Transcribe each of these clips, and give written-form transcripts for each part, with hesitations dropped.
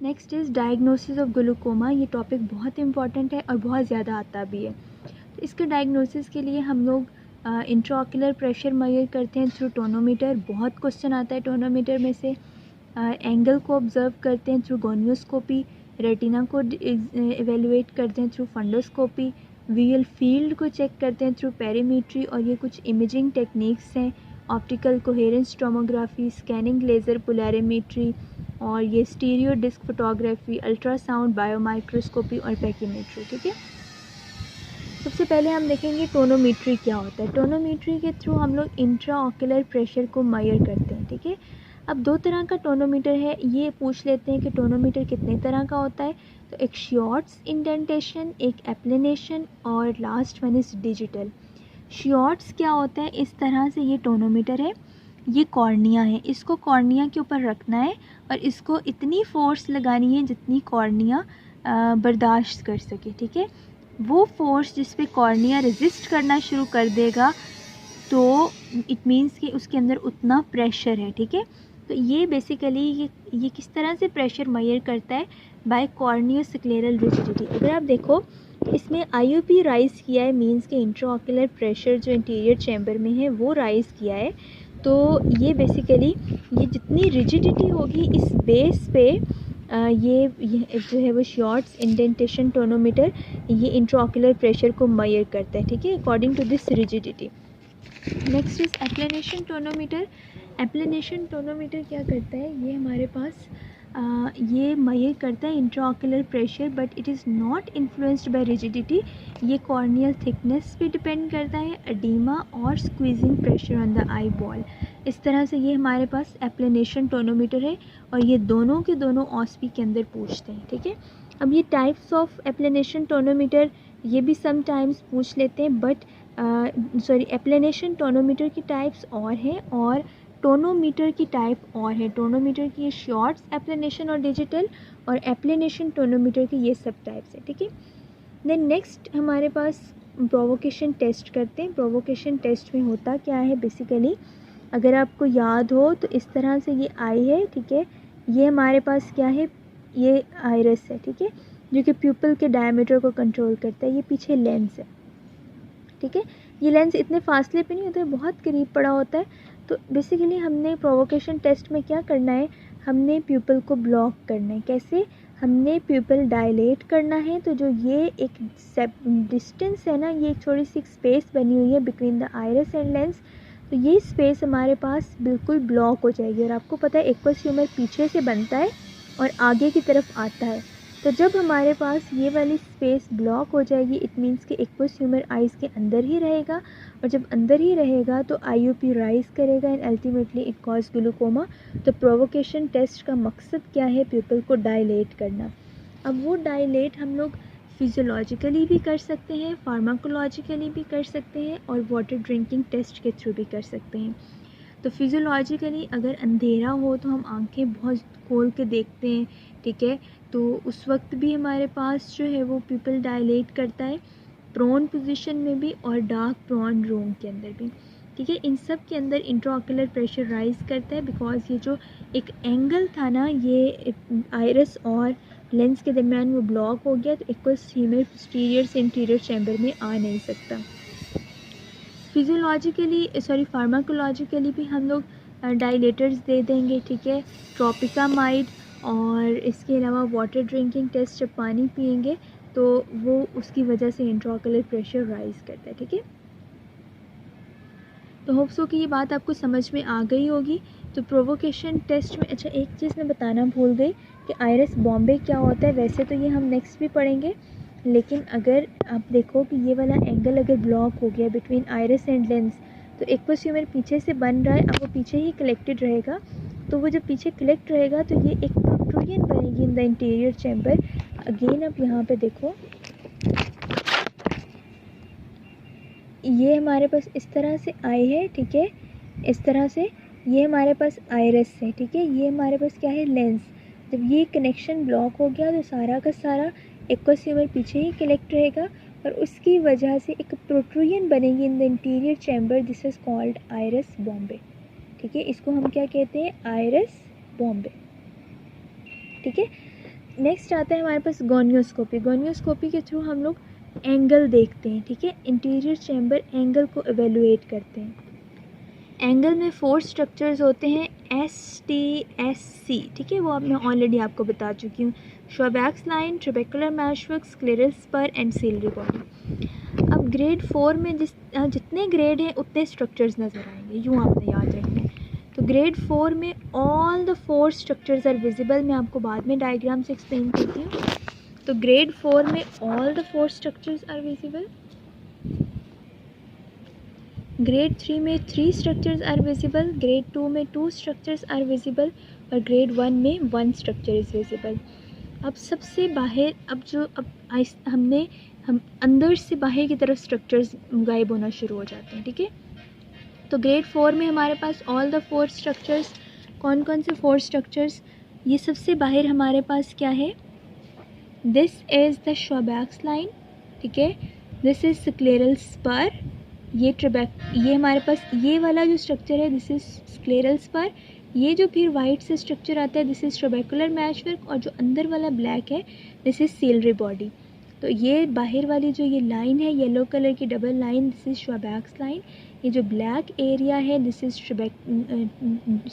Next is diagnosis of glaucoma. ये topic बहुत important है और बहुत ज़्यादा आता भी है। तो इसके डायग्नोसिस के लिए हम लोग इंट्राऑक्यूलर प्रेशर मेजर करते हैं थ्रू टोनोमीटर। बहुत क्वेश्चन आता है टोनोमीटर में से। एंगल को ऑब्जर्व करते हैं थ्रू गोनियोस्कोपी। रेटिना को एवेलुएट करते हैं थ्रू फंडोस्कोपी। विजुअल फील्ड को चेक करते हैं थ्रू पेरीमीट्री। और ये कुछ इमेजिंग टेक्निक्स हैं, optical coherence tomography, scanning laser polarimetry, और ये stereo disc photography, ultrasound, biomicroscopy और पैकीमेट्री। ठीक है, सबसे पहले हम देखेंगे टोनोमीट्री क्या होता है। टोनोमीट्री के थ्रू हम लोग इंट्राऑक्यूलर प्रेशर को मेजर करते हैं। ठीक है, अब दो तरह का टोनोमीटर है। ये पूछ लेते हैं कि टोनोमीटर कितने तरह का होता है। तो एक शॉर्ट्स इंडेंटेशन, एक एप्लेनेशन, और last one is digital. Shorts क्या होता है, इस तरह से ये टोनोमीटर है। ये कॉर्निया है, इसको कॉर्निया के ऊपर रखना है और इसको इतनी फोर्स लगानी है जितनी कॉर्निया बर्दाश्त कर सके। ठीक है, वो फोर्स जिस पे कॉर्निया रेजिस्ट करना शुरू कर देगा तो इट मीन्स कि उसके अंदर उतना प्रेशर है। ठीक है, तो ये बेसिकली ये किस तरह से प्रेशर मेजर करता है, बाय कॉर्नियोस्क्लेरल रिजिडिटी। अगर आप देखो इसमें आईयूपी राइज़ किया है, मीन्स के इंट्राऑक्यूलर प्रेशर जो इंटीरियर चैम्बर में है वो राइज़ किया है। तो ये बेसिकली ये जितनी रिजिडिटी होगी इस बेस पे ये जो है वो शॉर्ट्स इंडेंटेशन टोनोमीटर ये इंट्राऑक्यूलर प्रेशर को मेजर करता है। ठीक है, according to this rigidity. Next is applanation tonometer. Applanation tonometer क्या करता है, ये हमारे पास ये मेजर करता है intraocular pressure, but it is not influenced by rigidity. ये कॉर्नियल थिकनेस पे डिपेंड करता है, एडीमा और squeezing pressure on the eye ball. इस तरह से ये हमारे पास एप्लेनेशन टोनोमीटर है और ये दोनों के दोनों ऑस्पी के अंदर पूछते हैं। ठीक है, अब ये टाइप्स ऑफ एप्लेनेशन टोनोमीटर ये भी समटाइम्स पूछ लेते हैं, बट एप्लेनेशन टोनोमीटर की टाइप्स और हैं और टोनोमीटर की टाइप और है। टोनोमीटर की ये शॉर्ट्स एप्लेनेशन और डिजिटल, और एप्लेनेशन टोनोमीटर की ये सब टाइप्स है। ठीक है, देन नेक्स्ट हमारे पास प्रोवोकेशन टेस्ट करते हैं। प्रोवोकेशन टेस्ट में होता क्या है बेसिकली, अगर आपको याद हो तो इस तरह से ये आई है। ठीक है, ये हमारे पास क्या है, ये आइरिस है। ठीक है, जो कि प्यूपल के डायमीटर को कंट्रोल करता है। ये पीछे लेंस है। ठीक है, ये लेंस इतने फासले पे नहीं होता है, बहुत करीब पड़ा होता है। तो बेसिकली हमने प्रोवोकेशन टेस्ट में क्या करना है, हमने प्यूपल को ब्लॉक करना है। कैसे, हमने प्यूपल डायलेट करना है। तो जो ये एक डिस्टेंस है ना, ये एक थोड़ी सी स्पेस बनी हुई है between the iris and lens, तो ये स्पेस हमारे पास बिल्कुल ब्लॉक हो जाएगी। और आपको पता है एक्वस ह्यूमर पीछे से बनता है और आगे की तरफ आता है। तो जब हमारे पास ये वाली स्पेस ब्लॉक हो जाएगी, इट मीन्स कि एक्वस ह्यूमर आइज़ के अंदर ही रहेगा, और जब अंदर ही रहेगा तो आईयूपी राइज करेगा and ultimately it cause glaucoma. तो प्रोवोकेशन टेस्ट का मकसद क्या है, प्यूपल को डायलेट करना। अब वो डायलेट हम लोग फिजियोलॉजिकली भी कर सकते हैं, फार्माकोलॉजिकली भी कर सकते हैं, और वाटर ड्रिंकिंग टेस्ट के थ्रू भी कर सकते हैं। तो फिजियोलॉजिकली अगर अंधेरा हो तो हम आंखें बहुत खोल के देखते हैं। ठीक है, तो उस वक्त भी हमारे पास जो है वो प्यूपल डायलेट करता है, प्रोन पोजीशन में भी और डार्क प्रोन रूम के अंदर भी। ठीक है, इन सब के अंदर इंट्राऑक्यूलर प्रेशर राइज करता है, बिकॉज ये जो एक एंगल था ना, ये आइरिस और लेंस के दरमियान वो ब्लॉक हो गया, तो एक्वस ह्यूमर पोस्टीरियर से इंटीरियर चैम्बर में आ नहीं सकता। फार्माकोलॉजिकली भी हम लोग डायलेटर्स दे देंगे। ठीक है, ट्रोपिकामाइड, और इसके अलावा वाटर ड्रिंकिंग टेस्ट, जब पानी पिएंगे तो वो उसकी वजह से इंट्राऑक्यूलर प्रेशर राइज करता है। ठीक है, तो होप सो कि ये बात आपको समझ में आ गई होगी। तो प्रोवोकेशन टेस्ट में, अच्छा एक चीज़ मैं बताना भूल गई कि आइरिस बॉम्बे क्या होता है। वैसे तो ये हम नेक्स्ट भी पढ़ेंगे, लेकिन अगर आप देखो कि ये वाला एंगल अगर ब्लॉक हो गया बिटवीन आइरिस एंड लेंस, तो एक्वस ह्यूमर पीछे से बन रहा है, अब वो पीछे ही कलेक्टेड रहेगा। तो वो जब पीछे कलेक्ट रहेगा तो ये एक प्रोट्रूजन बनेगी in the interior chamber. Again आप यहाँ पे देखो, ये हमारे पास इस तरह से आई है। ठीक है, इस तरह से ये हमारे पास आइरिस है। ठीक है, ये हमारे पास क्या है, लेंस। जब ये कनेक्शन ब्लॉक हो गया तो सारा का सारा एक्वस ह्यूमर पीछे ही कलेक्ट रहेगा, और उसकी वजह से एक प्रोट्रूजन बनेगी in the interior chamber. This is called iris Bombay. ठीक है, इसको हम क्या कहते हैं, आइरिस बॉम्बे। ठीक है, नेक्स्ट आता है हमारे पास गोनियोस्कोपी। गोनियोस्कोपी के थ्रू हम लोग एंगल देखते हैं, ठीक है, इंटीरियर चैम्बर एंगल को एवेलुएट करते हैं। एंगल में 4 स्ट्रक्चर्स होते हैं, STSC, ठीक है, वो मैं ऑलरेडी आपको बता चुकी हूँ, श्वाबैक्स line, trabecular meshwork, scleral spur and ciliary body. अब ग्रेड 4 में जितने ग्रेड हैं उतने स्ट्रक्चर्स नज़र आएंगे, यूँ आपने याद रखना है। तो ग्रेड 4 में all the 4 structures are visible, मैं आपको बाद में डायग्राम से एक्सप्लेन करती हूँ। तो ग्रेड 4 में all the 4 structures are visible, grade 3 में 3 स्ट्रक्चर्स आर विजिबल, ग्रेड 2 में 2 स्ट्रक्चर्स आर विजिबल और ग्रेड 1 में 1 स्ट्रक्चर इज़ विजिबल। अब सबसे बाहर, हम अंदर से बाहर की तरफ स्ट्रक्चर्स गायब होना शुरू हो जाते हैं, ठीक है। तो ग्रेड 4 में हमारे पास ऑल द 4 स्ट्रक्चर्स, कौन कौन से 4 स्ट्रक्चर्स, ये सबसे बाहर हमारे पास क्या है, दिस इज़ द श्वाबैक्स लाइन, ठीक है, दिस इज़ स्क्लेरल स्पर, ये हमारे पास ये वाला जो स्ट्रक्चर है दिस इज़ स्क्लेरल स्पर, ये जो फिर वाइट से स्ट्रक्चर आता है दिस इज़ ट्रेबेकुलर मैशवर्क, और जो अंदर वाला ब्लैक है दिस इज़ सीलरी बॉडी। तो ये बाहर वाली जो ये लाइन है येलो कलर की डबल लाइन, दिस इज़ श्वाबैक्स लाइन, ये जो ब्लैक एरिया है this is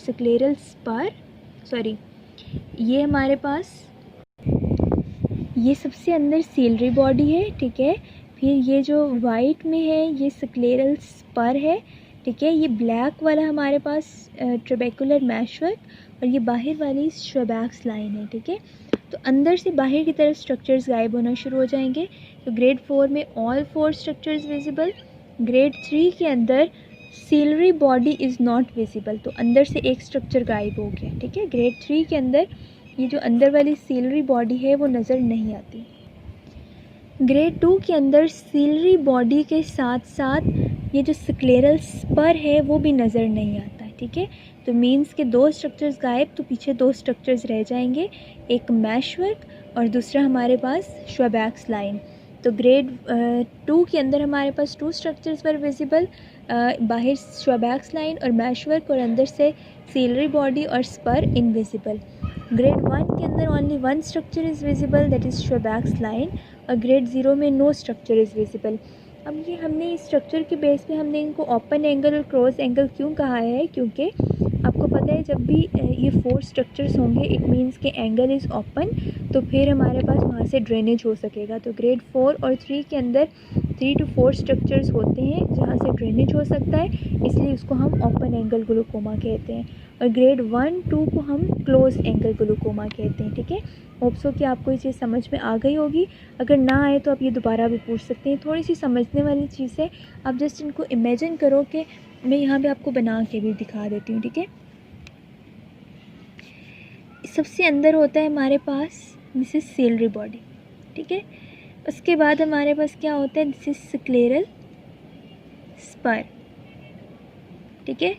scleral spur, sorry ये हमारे पास ये सबसे अंदर सीलरी बॉडी है, ठीक है, फिर ये जो वाइट में है ये स्क्लेरल स्पर है, ठीक है, ये ब्लैक वाला हमारे पास ट्रेबेकुलर मैशवर्क और ये बाहर वाली श्वाबैक्स लाइन है, ठीक है। तो अंदर से बाहर की तरफ स्ट्रक्चर्स गायब होना शुरू हो जाएंगे। तो ग्रेड 4 में ऑल 4 स्ट्रक्चर्स विजिबल, ग्रेड 3 के अंदर ciliary body is not visible, तो अंदर से एक स्ट्रक्चर गायब हो गया, ठीक है। ग्रेड 3 के अंदर ये जो अंदर वाली सीलरी बॉडी है वो नज़र नहीं आती। ग्रेड 2 के अंदर सीलरी बॉडी के साथ साथ ये जो स्क्लेरल स्पर है वो भी नज़र नहीं आता है, ठीक है। तो मीन्स के 2 स्ट्रक्चर्स गायब, तो पीछे 2 स्ट्रक्चर्स रह जाएंगे, एक मैशवर्क और दूसरा हमारे पास श्वाबैक्स लाइन। तो ग्रेड 2 के अंदर हमारे पास 2 स्ट्रक्चर्स वर विजिबल, बाहर श्वाबैक्स लाइन और मैशवर्क और अंदर से सीलरी बॉडी और स्पर इनविजिबल। ग्रेड 1 के अंदर only 1 structure is visible, that is श्वाबैक्स लाइन, और ग्रेड 0 में नो स्ट्रक्चर इज़ विजिबल। अब ये हमने इस स्ट्रक्चर के बेस पे हमने इनको ओपन एंगल और क्रॉस एंगल क्यों कहा है, क्योंकि आपको पता है जब भी ये 4 स्ट्रक्चर्स होंगे इट मीन्स के एंगल इज़ ओपन, तो फिर हमारे पास वहाँ से ड्रेनेज हो सकेगा। तो ग्रेड 4 और 3 के अंदर 3 to 4 स्ट्रक्चर्स होते हैं जहाँ से ड्रेनेज हो सकता है, इसलिए उसको हम ओपन एंगल ग्लूकोमा कहते हैं, और ग्रेड 1, 2 को हम क्लोज एंगल ग्लूकोमा कहते हैं, ठीक है। होप्सो कि आपको ये चीज़ समझ में आ गई होगी, अगर ना आए तो आप ये दोबारा भी पूछ सकते हैं, थोड़ी सी समझने वाली चीज़ है। आप जस्ट इनको इमेजिन करो कि मैं यहाँ पे आपको बना के भी दिखा देती हूँ, ठीक है। सबसे अंदर होता है हमारे पास दिस इज़ सीलरी बॉडी, ठीक है। उसके बाद हमारे पास क्या होता है, दिस इज़ स्क्लेरल स्पर, ठीक है।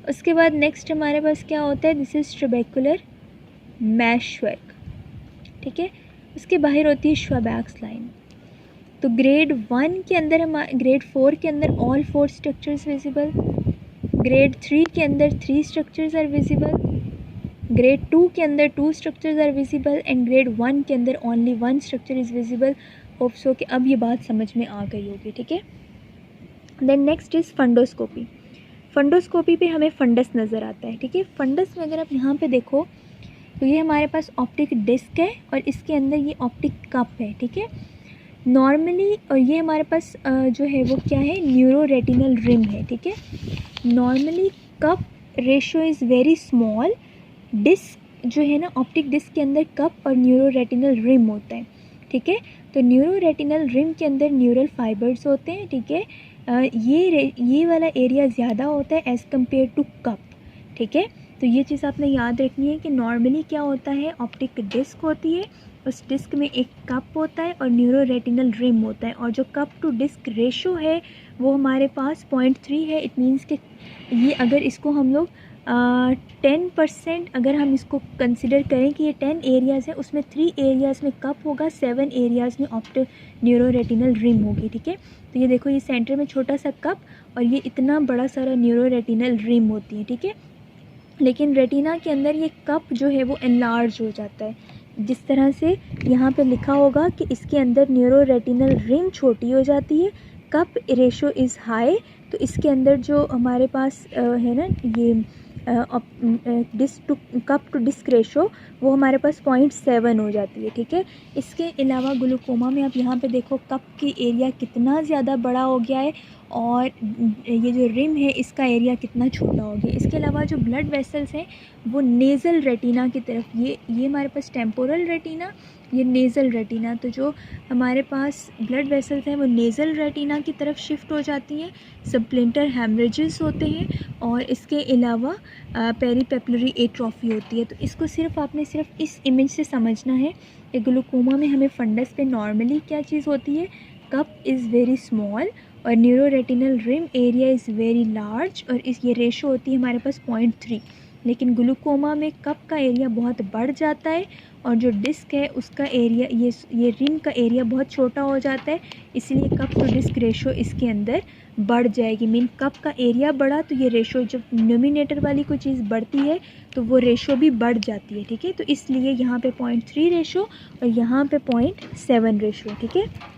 उसके बाद नेक्स्ट हमारे पास क्या होता है, दिस इज़ ट्रेबेकुलर मैशवर्क, ठीक है। उसके बाहर होती है श्वाबैक्स लाइन। तो ग्रेड 1 के अंदर ग्रेड 4 के अंदर ऑल 4 स्ट्रक्चर्स विजिबल, ग्रेड 3 के अंदर 3 स्ट्रक्चर्स आर विजिबल, ग्रेड 2 के अंदर 2 structures are visible and grade 1 के अंदर only 1 structure is visible. Hope so कि अब ये बात समझ में आ गई होगी, ठीक है। Then next is fundoscopy. Fundoscopy पे हमें फंडस नज़र आता है, ठीक है। फंडस में अगर आप यहाँ पे देखो तो ये हमारे पास ऑप्टिक डिस्क है और इसके अंदर ये ऑप्टिक कप है, ठीक है। नॉर्मली और ये हमारे पास जो है वो क्या है, न्यूरो रेटिनल रिम है, ठीक है। Normally cup ratio is very small, disc जो है ना ऑप्टिक डिस्क के अंदर कप और न्यूरो रेटिनल रिम होता है, ठीक है। तो न्यूरो रेटिनल रिम के अंदर न्यूरल फाइबर्स होते हैं, ठीक है। ये वाला एरिया ज़्यादा होता है एज़ कम्पेयर टू कप, ठीक है। तो ये चीज़ आपने याद रखनी है कि नॉर्मली क्या होता है, ऑप्टिक डिस्क होती है, उस डिस्क में एक कप होता है और न्यूरो रेटिनल रिम होता है, और जो कप टू डिस्क रेशो है वो हमारे पास 0.3 है। इट मीन्स कि ये अगर इसको हम लोग 10% अगर हम इसको कंसिडर करें कि ये 10 एरियाज़ है, उसमें 3 एरियाज़ में कप होगा, 7 एरियाज़ में ऑप्टिक न्यूरो रेटिनल रिम होगी, ठीक है। तो ये देखो, ये सेंटर में छोटा सा कप और ये इतना बड़ा सारा न्यूरो रेटिनल रिम होती है, ठीक है। लेकिन रेटिना के अंदर ये कप जो है वो एनलार्ज हो जाता है, जिस तरह से यहाँ पे लिखा होगा कि इसके अंदर न्यूरो रेटिनल रिंग छोटी हो जाती है, कप रेशो इज़ हाई, तो इसके अंदर जो हमारे पास है ना ये कप टू डिस्क रेशो वो हमारे पास 0.7 हो जाती है, ठीक है। इसके अलावा ग्लूकोमा में आप यहाँ पे देखो कप की एरिया कितना ज़्यादा बड़ा हो गया है और ये जो रिम है इसका एरिया कितना छोटा हो गया। इसके अलावा जो ब्लड वेसल्स हैं वो नेज़ल रेटिना की तरफ, ये हमारे पास टेम्पोरल रेटिना, ये नेज़ल रेटिना, तो जो हमारे पास ब्लड वेसल्स हैं वो नेज़ल रेटिना की तरफ शिफ्ट हो जाती हैं, सबप्लेंटर हेमरेजेस होते हैं और इसके अलावा पेरीपेपलरी एट्रोफी होती है। तो इसको आपने सिर्फ इस इमेज से समझना है कि ग्लूकोमा में हमें फंडस पे नॉर्मली क्या चीज़ होती है, कप इज़ वेरी स्मॉल और neuro retinal rim area is very large और ये रेशो होती है हमारे पास 0.3। लेकिन ग्लूकोमा में कप का एरिया बहुत बढ़ जाता है और जो डिस्क है उसका एरिया, ये रिम का एरिया बहुत छोटा हो जाता है, इसलिए कप टू डिस्क रेशो इसके अंदर बढ़ जाएगी। मीन कप का एरिया बढ़ा तो ये रेशो, जब नोमिनेटर वाली कोई चीज़ बढ़ती है तो वो रेशो भी बढ़ जाती है, ठीक है। तो इसलिए यहाँ पे 0.3 रेशो और यहाँ पे 0.7 रेशो, ठीक है।